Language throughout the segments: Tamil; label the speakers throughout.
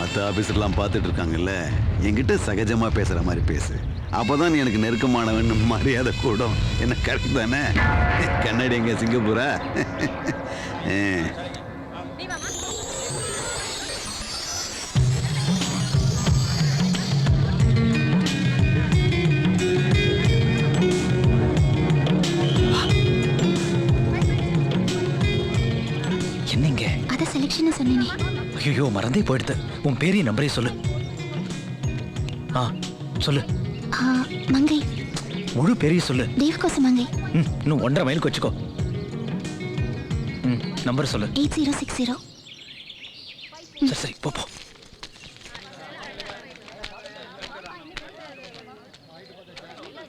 Speaker 1: மற்ற ஆபீசர்லாம் பார்த்துட்டு இருக்காங்கல்ல, என்கிட்ட சகஜமா பேசுற மாதிரி பேசு. அப்பதான் எனக்கு நெருக்கமானவன் மரியாதை கூடும். என்ன கரெக்ட் தானே? கண்ணாடி எங்க சிங்கப்பூரா?
Speaker 2: என்னங்க
Speaker 3: அத செலக்ஷன் சொன்னேனே.
Speaker 2: ஐயோ மறந்தே போயிடுது. உன் பேரையும் நம்பரையும் சொல்லு. சொல்லு.
Speaker 3: மங்கை.
Speaker 2: முழு பேரையும் சொல்லு.
Speaker 3: தேவகோச மங்கை.
Speaker 2: இன்னும் 1.5 மைலுக்கு வச்சுக்கோ. நம்பர் சொல்லு.
Speaker 3: 8060.
Speaker 2: சரி போ போ.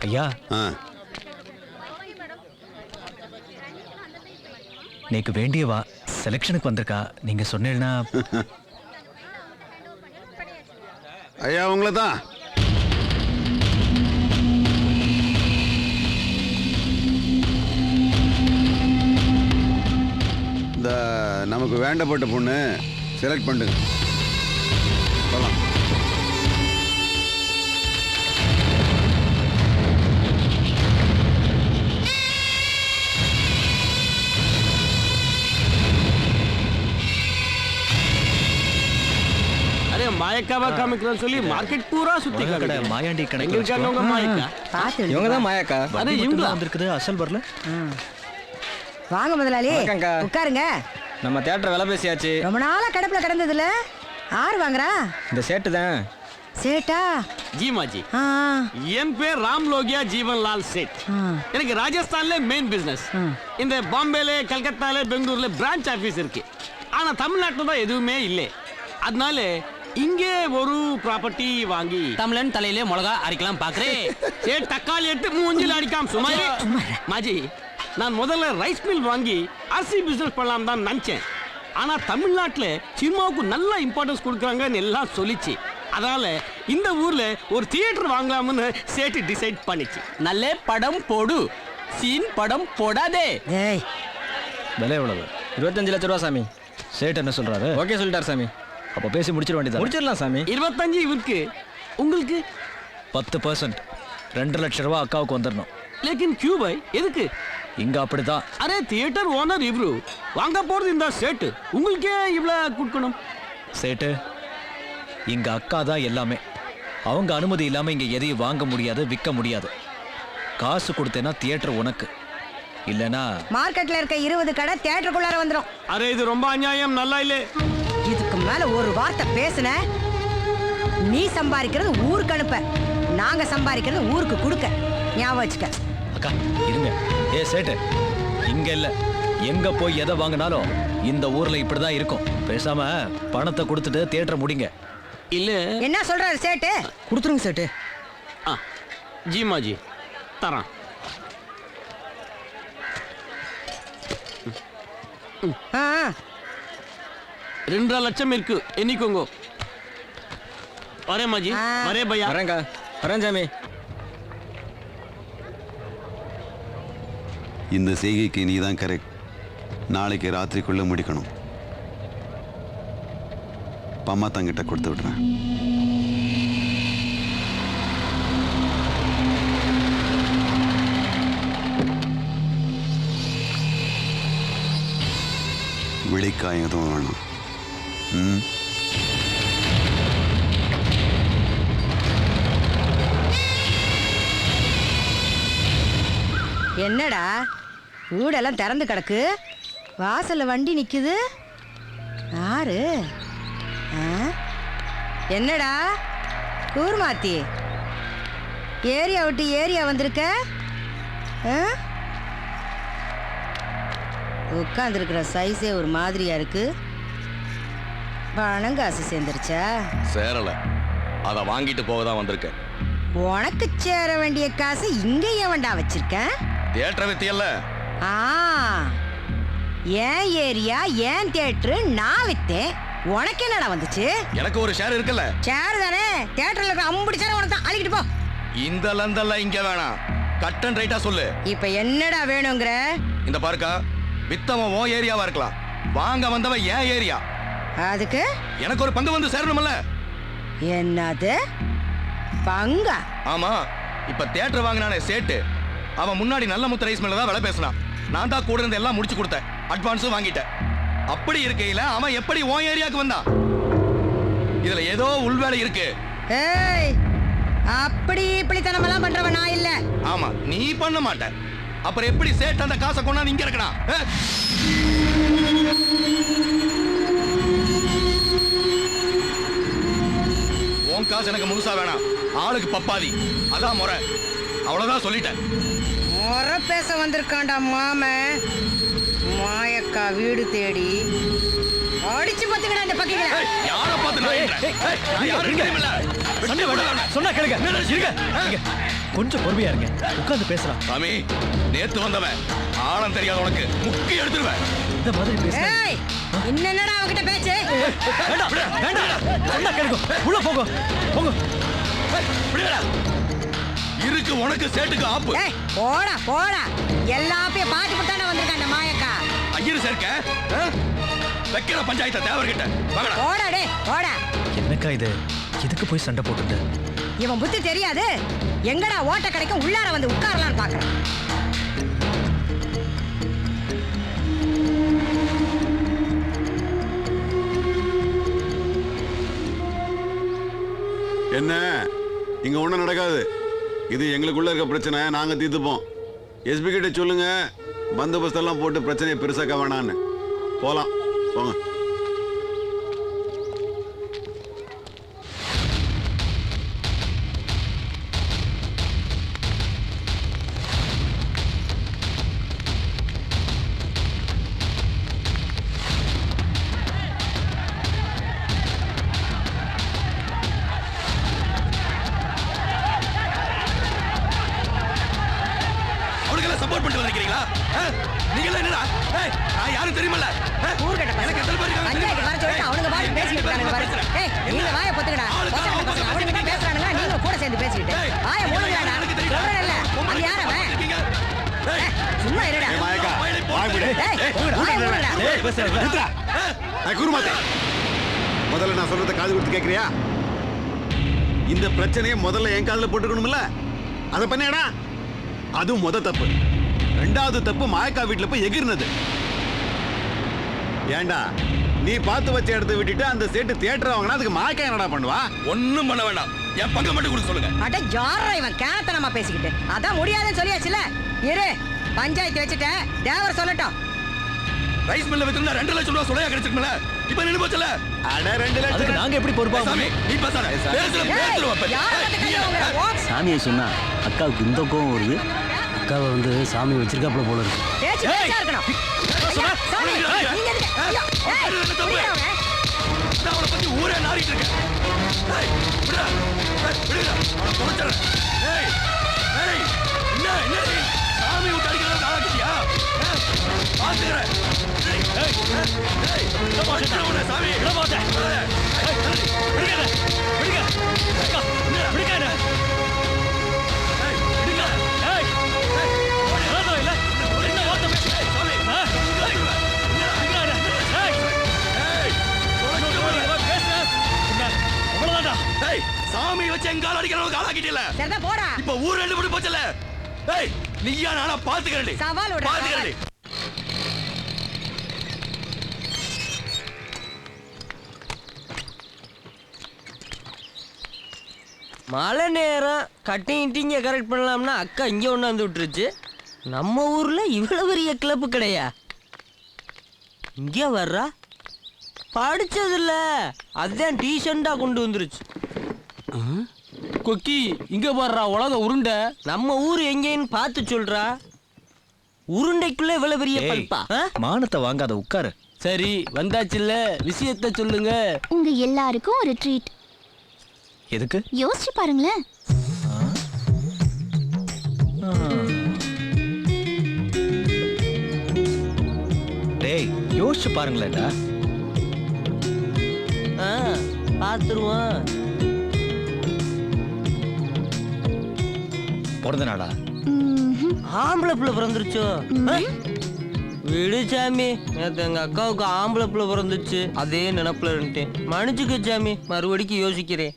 Speaker 2: ஐயா நேக்கு வேண்டியவா செலக்ஷனுக்கு வந்திருக்கா. நீங்க சொன்னீங்கன்னா
Speaker 1: ஐயா உங்களை தான். இந்த நமக்கு வேண்டப்பட்ட பொண்ணு செலக்ட் பண்ணுங்க. போலாம்.
Speaker 4: மாயக்காவா காமிக்கிறேன்னு சொல்லி மார்க்கெட் பூரா சுத்தி
Speaker 2: கடை மாயாண்டி கணக்கு
Speaker 4: இருக்காங்க. மாயக்கா
Speaker 5: இவங்க தான் மாயாக்கா.
Speaker 4: அதே இவங்க
Speaker 2: வந்திருக்குது. அசல் வரல.
Speaker 6: வாங்க முதலாளி, உட்காருங்க.
Speaker 5: நம்ம தியேட்டர் விலை பேசியாச்சு.
Speaker 6: ரொம்ப நாளா கடப்புல கிடந்ததுல யார் வாங்குறா?
Speaker 5: இந்த சேட்டு தான்.
Speaker 6: சேட்டா?
Speaker 4: ஜீமாஜி. என் பேர் ராம் லோகியா ஜீவன் லால் சேட். எனக்கு ராஜஸ்தான்ல மெயின் பிசினஸ். இந்த பாம்பேல, கல்கத்தால, பெங்களூர்ல பிரான்ச் ஆபீஸ் இருக்கு. ஆனா தமிழ்நாட்டுல தான் எதுவுமே இல்லை. அதனால இங்கே ஒரு ப்ராப்பர்ட்டி வாங்கி
Speaker 7: தமிழன் தலையிலே மிளகா அரைக்கலாம் பாக்குறேன்.
Speaker 4: சேட் தக்காளி எடுத்து மூஞ்சில அடிக்காம சுமாரி. மாஜி, நான் முதல்ல ரைஸ் மில் வாங்கி அரிசி பிசினஸ் பண்ணலாம் தான் நினைச்சேன். ஆனா தமிழ்நாட்டுல சினிமாவுக்கு நல்ல இம்பார்ட்டன்ஸ் கொடுக்குறாங்கன்னு எல்லாம் சொல்லிச்சு. அதனால இந்த ஊர்ல ஒரு தியேட்டர் வாங்கலாம்னு சேட்டு டிசைட் பண்ணிச்சு.
Speaker 7: நல்ல படம் போடு, சீன் படம் போடாதே.
Speaker 2: விலை எவ்வளவு?
Speaker 5: 25 லட்ச ரூபா சாமி.
Speaker 2: சேட் என்ன சொல்றாரு?
Speaker 5: ஓகே சொல்லிட்டார் சாமி.
Speaker 2: அப்ப பேசி முடிச்சிட வேண்டியது.
Speaker 5: முடிச்சிடலாம் சாமி.
Speaker 4: 25 இவருக்கு, உங்களுக்கு
Speaker 2: 10%. 2 லட்சம் ரூபாய் அக்காவுக்கு வந்துடணும்.
Speaker 4: லேக்கின் கியூ பாய் எதுக்கு?
Speaker 2: இங்க அப்படிதான்.
Speaker 4: அரே தியேட்டர் ஓனர் இவரு, வாங்க போறது இந்த சேட்டு, உங்களுக்கே இவ்வளவு கொடுக்கணும்.
Speaker 2: சேட்டு, இங்க அக்கா தான் எல்லாமே. அவங்க அனுமதி இல்லாம இங்க எதையும் வாங்க முடியாது, விற்க முடியாது. காசு கொடுத்தேன்னா தியேட்டர் உனக்கு, இல்லனா
Speaker 6: மார்க்கெட்ல இருக்க 20 கடை தியேட்டருக்குள்ளார வந்துரும்.
Speaker 4: அரே இது ரொம்ப அநியாயம், நல்லா இல்ல.
Speaker 6: இதுக்கு மேல ஒரு வார்த்தை பேசுன, நீ சம்பாதிக்கிறது ஊருக்கு அனுப்ப, நாங்க சம்பாதிக்கிறது ஊருக்கு கொடுக்க. ஞாபகம் வச்சுக்க.
Speaker 2: அக்கா இருங்க. சேட்டு, இங்க இல்ல, எங்க போய் எதை வாங்கினாலும் இந்த ஊர்ல இப்படிதான் இருக்கும். பேசாம பணத்தை கொடுத்துட்டு தியேட்டர் முடிங்க.
Speaker 4: இல்ல
Speaker 6: என்ன சொல்றாரு சேட்டு? கொடுத்துருங்க சேட்டு.
Speaker 4: ஜீமாஜி தரான்.
Speaker 6: ஆ
Speaker 4: 2 லட்சம் இருக்கு, எண்ணிக்கோங்க. வரே மாஜி, வரே பையா.
Speaker 5: வரேங்க, வரேன் சாமி.
Speaker 1: இந்த செய்கைக்கு நீ தான் கரெக்ட். நாளைக்கு ராத்திரிக்குள்ள முடிக்கணும். பம்மா தங்கிட்ட கொடுத்து விடுறேன். விழிக்காயம் எதுவும் வேணும்.
Speaker 6: என்னடா வீடெல்லாம் திறந்து கிடக்கு, வாசல்ல வண்டி நிக்குது, யாரு? என்னடா கூர்மாத்தி, ஏரியா விட்டு ஏரியா வந்திருக்க? உட்காந்துருக்கிற சைஸே ஒரு மாதிரியா இருக்கு. பணம் காசு சேர்ந்துருச்சா?
Speaker 8: சேரல, அதை வாங்கிட்டு போக தான் வந்திருக்கேன்.
Speaker 6: உனக்கு சேர வேண்டிய காசு இங்க ஏவண்டா வச்சிருக்கேன்?
Speaker 8: தியேட்டர் வித்தியல்ல.
Speaker 6: ஏன் ஏரியா ஏன் தியேட்டர் நான் வித்தேன், உனக்கு என்னடா வந்துச்சு?
Speaker 8: எனக்கு ஒரு ஷேர் இருக்குல்ல.
Speaker 6: ஷேர் தானே, தியேட்டர்ல இருக்க 50 ஷேர் உனக்கு தான், அழிக்கிட்டு போ.
Speaker 8: இந்த லந்தெல்லாம் இங்க வேணாம், கட் அண்ட் ரைட்டா சொல்லு.
Speaker 6: இப்ப என்னடா வேணுங்கிற?
Speaker 8: இந்த பாருக்கா, வித்தவன் உன் ஏரியாவா இருக்கலாம், வாங்க வந்தவன் ஏன் ஏரியா.
Speaker 6: அதுக்கு
Speaker 8: எனக்கு ஒரு பங்கு வந்து சேரணும்ல.
Speaker 6: என்னது பங்கா?
Speaker 8: ஆமா, இப்ப தியேட்டர் வாங்கினானே சேட்டு, அவன் முன்னாடி நல்ல முத்து ரைஸ் மில்ல தான் வேலை பேசினான். நான் தான் கூட இருந்து எல்லாம் முடிச்சு கொடுத்தேன், அட்வான்ஸும் வாங்கிட்டேன். அப்படி இருக்கையில அவன் எப்படி உன் ஏரியாவுக்கு வந்தான்? இதுல ஏதோ உள்வேலை இருக்கு.
Speaker 6: ஏய், அப்படி இப்படித்தனம் எல்லாம் பண்றவன் நான் இல்ல.
Speaker 8: ஆமா, நீ பண்ண மாட்ட. அப்புறம் எப்படி சேட்டு அந்த காசை கொண்டாந்து இங்க இருக்கணும்? உன் காசு எனக்கு முழுசா வேணாம், ஆளுக்கு பப்பாதி. அதான் முறை. அவ்வளவுதான் சொல்லிட்டேன்.
Speaker 6: முறை பேச வந்திருக்காண்டா மாமன். மாயக்கா வீடு தேடி அடிச்சு பத்துக்கடா இந்த பக்கிகளை.
Speaker 8: யாரை பார்த்து நான் ஏன்றேன்? நான் யாருன்னு தெரியுமில்ல?
Speaker 2: சண்டை வேண்டாம். சொன்னா கேளுங்க. இருங்க. கொஞ்சம் பொறுமையா இருங்க. உட்கார்ந்து பேசலாம்.
Speaker 8: சாமி, நேத்து வந்தவன் ஆழம் தெரியாத உனக்கு முக்கி எடுத்துருவேன்.
Speaker 2: இந்த மாதிரி பேசுங்க.
Speaker 6: ஏய், என்னடா அவகிட்ட பேச்சு?
Speaker 2: வேண்டாம். சொன்னா கேளுங்க. உள்ள போங்க.
Speaker 8: இருக்கு உனக்கு சேட்டுக்கு ஆப்பு.
Speaker 6: ஏய், போடா. எல்லாத்தையும் பாத்து போட்டானே வந்திருக்காண்ட மாயக்கா.
Speaker 8: ஐயர் சேர்க்க வைக்கிற பஞ்சாயத்தை தேவர்கிட்ட வாங்கடா.
Speaker 6: போடா டே, போடா.
Speaker 2: என்னக்கா இது? எதுக்கு போய் சண்டை போட்டுட்டு?
Speaker 6: இவன் புத்தி தெரியாது. எங்கடா ஓட்ட கடைக்கு உள்ளார வந்து உட்காரலான்னு பாக்குறேன்.
Speaker 1: என்ன இங்க ஒண்ணும் நடக்காது. இது எங்களுக்குள்ள இருக்க பிரச்சனை, நாங்க தீர்த்துப்போம். எஸ்பி கிட்ட சொல்லுங்க, பந்தோபஸ்தெல்லாம் போட்டு பிரச்சனையை பெருசாக்க வேணான்னு. போலாம், போங்க.
Speaker 8: சப்போர்ட் பண்ணிட்டு வந்திருக்கீங்களா? நீங்க எல்லாம் என்னடா? நான் யாரும் தெரியுமல்ல?
Speaker 6: ஊர்கட்ட
Speaker 8: எனக்கு எத்தனை பேர் இருக்காங்க?
Speaker 6: பஞ்சாயத்து வர சொல்லிட்டு அவனுங்க பாட்டு பேசிட்டு இருக்கானுங்க பாரு. ஏய், நீங்க வாயை பொத்துக்கடா. பொத்துக்கடா பசங்க. அவனுங்க தான் பேசுறானுங்க, நீங்க கூட சேர்ந்து பேசிக்கிட்டு. வாயை மூடுங்கடா. சொல்றேன்ல, அது யார் அவன்? சும்மா இருடா.
Speaker 1: மாயக்கா, வாய் விடு.
Speaker 6: ஏய், வாயை மூடுடா.
Speaker 1: குருமாத்தே, முதல்ல நான் சொல்றத காது கொடுத்து கேட்கறியா? இந்த பிரச்சனையை முதல்ல என் காதுல போட்டுக்கணும்ல, அதை பண்ணியாடா. அதுவும் முத தப்பு. ரெண்டாவது தப்பு மாயக்கா வீட்டுல போய் எகிர்னது. ஏண்டா, நீ பார்த்து வச்ச இடத்தை விட்டுட்டு அந்த சேட்டு தியேட்டர் வாங்கினா அதுக்கு மாயக்கா என்னடா பண்ணுவா?
Speaker 8: ஒண்ணும் பண்ண வேண்டாம், என் பங்கு மட்டும் கொடுக்க சொல்லுங்க.
Speaker 6: அட ஜாரா இவன் கேனத்தனமா பேசிக்கிட்டு. அதான் முடியாதுன்னு சொல்லியாச்சுல. இரு, பஞ்சாயத்து வச்சுட்ட, தேவர் சொல்லட்டும்.
Speaker 8: ரைஸ் மில்ல வித்துனா 2 லட்சம் ரூபாய் சுளையா கிடைச்சிருக்குல. இப்போ நின்னு போச்சல.
Speaker 1: அட 2
Speaker 2: அதுக்கு
Speaker 1: லட்சம்
Speaker 2: நாங்க எப்படி பொறுப்பா?
Speaker 8: சாமி, நீ பேசாத.
Speaker 9: சாமியை சொன்னா அக்காவுக்கு இந்த கோவம் வருது. அக்காவை வந்து சாமி வச்சிருக்காப்புல போல இருக்கு.
Speaker 6: பேச்சு பேச்சா இருக்கணும். ஐயா, சாமி, நீங்க எதுக்கு? ஐயா, ஏய், புரியுதா அவன்?
Speaker 8: நான் அவனை பத்தி ஊரே நாறிட்டு இருக்கேன். ஏய், விடுடா. விடுடா. அவனை தொலைச்சறேன். ஏய், என்ன நீ? சாமி விட்டு அடிக்கிறதுக்கு ஆளாக்கிட்டியா? பாத்துக்கிறேன். சாமி
Speaker 2: விட மாட்டேன்.
Speaker 8: சாமி வச்சு எங்கால அடிக்கிறவங்க ஆளாக்கிட்டல.
Speaker 6: சரிதான், போடா.
Speaker 8: இப்ப ஊர் ரெண்டு படி போச்சல. ஏய், நீயா நானா பாத்துக்கிறேன்.
Speaker 6: சவால் விடுற,
Speaker 8: பாத்துக்கிறேன்.
Speaker 5: மழை நேரம் கட்டிங்க கரெக்ட் பண்ணலாம்னா அக்கா இங்கே ஒன்றாந்து விட்டுருச்சு. நம்ம ஊரில் இவ்வளோ பெரிய கிளப்பு கிடையா? இங்கே வர்றா படிச்சதில்ல, அதுதான் டீசெண்டாக கொண்டு வந்துருச்சு.
Speaker 7: கொக்கி இங்க வர்றா உலக உருண்டை.
Speaker 5: நம்ம ஊர் எங்கேன்னு பார்த்து சொல்றா. உருண்டைக்குள்ள இவ்வளவு பெரிய பல்பா?
Speaker 2: மானத்தை வாங்காத, உட்காரு.
Speaker 7: சரி, வந்தாச்சுல்ல, விஷயத்தை சொல்லுங்க.
Speaker 3: உங்க எல்லாருக்கும் ஒரு ட்ரீட்.
Speaker 2: எதுக்கு?
Speaker 3: யோசிச்சு பாருங்களேன்.
Speaker 2: டேய், யோசிச்சு பாருங்களேன்டா.
Speaker 5: பார்த்துருவோம்.
Speaker 2: பிறந்த நாளா?
Speaker 5: ஆம்பளை பிள்ளை பிறந்துருச்சோ? விடு சாமி, நேத்து எங்க அக்காவுக்கு ஆம்பளை பிள்ளை பிறந்துச்சு, அதே நினப்புல இருந்துட்டேன். மன்னிச்சுக்க சாமி, மறுபடிக்கு யோசிக்கிறேன்.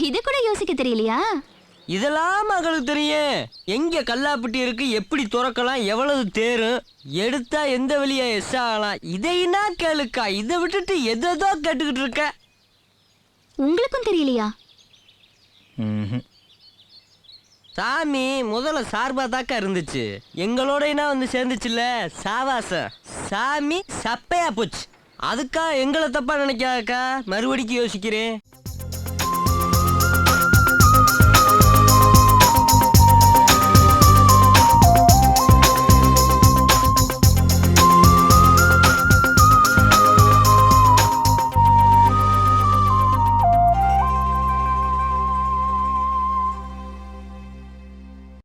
Speaker 3: இது கூட யோசிக்க தெரியலையா?
Speaker 5: இதெல்லாம் மகளுக்கு தெரியும். எங்க கல்லாப்பட்டி இருக்கு, எப்படி துறக்கலாம், எவ்வளவு தேரும், எடுத்தா எந்த வழியா எஸ் ஆகலாம், இதைனா கேளுக்கா. இதை விட்டுட்டு எதோ கேட்டுக்கிட்டு இருக்க.
Speaker 3: உங்களுக்கும் தெரியலையா?
Speaker 5: சாமி முதல்ல சார்பா தாக்கா இருந்துச்சு, எங்களோடனா வந்து சேர்ந்துச்சுல்ல சாவாசம். சாமி சப்பையா போச்சு. அதுக்கா எங்களை தப்பா நினைக்காக்கா, மறுபடிக்கு யோசிக்கிறேன்.